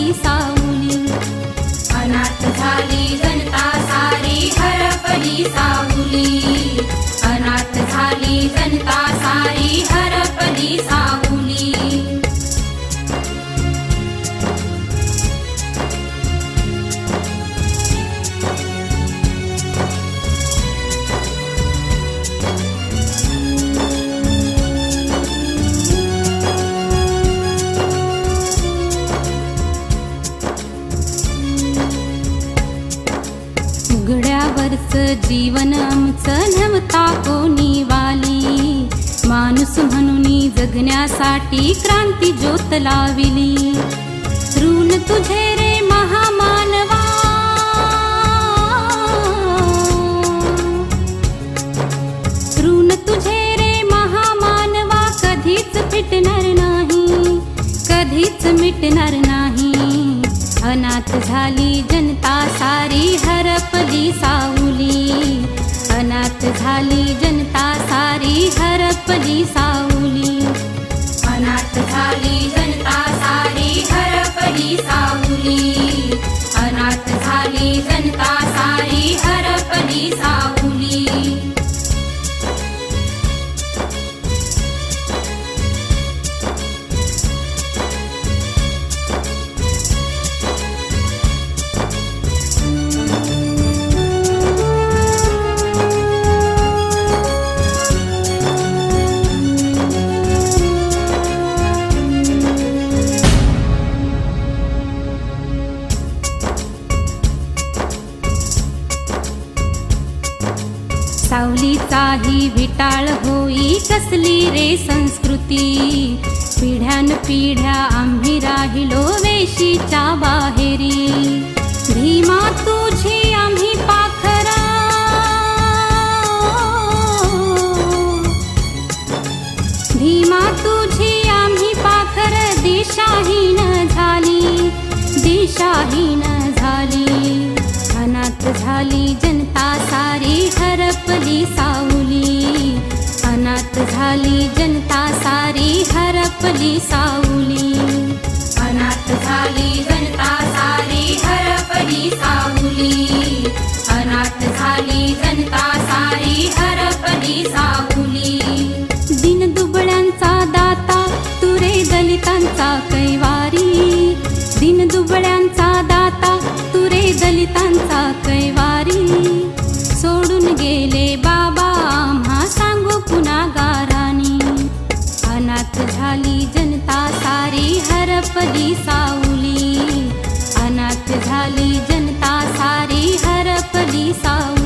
हरपली सावली. अनाथ झाली जनता सारी हरपली सावली. अनाथ झाली जनता सारी हरपली सावली. उघड्यावरच जीवन आमचं नव्हता कोणी वाली. माणूस म्हणून जगण्यासाठी क्रांती ज्योत लाविली. ऋण तुझे रे महामानवा, ऋण तुझे रे महामानवा. कधीच फिटणार नाही, कधीच मिटणार नाही. अनाथ झाली जनता सारी हरपली सावली. अनाथ झाली जनता सारी हरपली सावली. अनाथ झाली जनता सारी हरपली सावली. अनाथ झाली जनता सारी हरपली सावली. सावलीचाही विटाळ होई कसली रे संस्कृती. पिढ्यानपिढ्या आम्ही राहिलो वेशीच्या बाहेरी. भीमा तुझी आम्ही पाखरा, भीमा तुझी आम्ही पाखर. दिशाहीन झाली, दिशाहीन झाली. अनाथ झाली जनता सारी हरपली सावली. अनाथ झाली जनता सारी हरपली सावली. अनाथ झाली जनता सारी हरपली सावली. अनाथ झाली जनता सारी हरपली सावली. दिन दुबळ्यांचा दाता तुरे दलितांचा कैवारी. दिन दुबळ्यांचा दाता तुरे दलितांचा कैवारी. सोडून गेले बाबा आम्हा सांगू गुन्हागारांनी. अनाथ झाली जनता सारी हरपली सावली. अनाथ झाली जनता सारी हरपली सावली.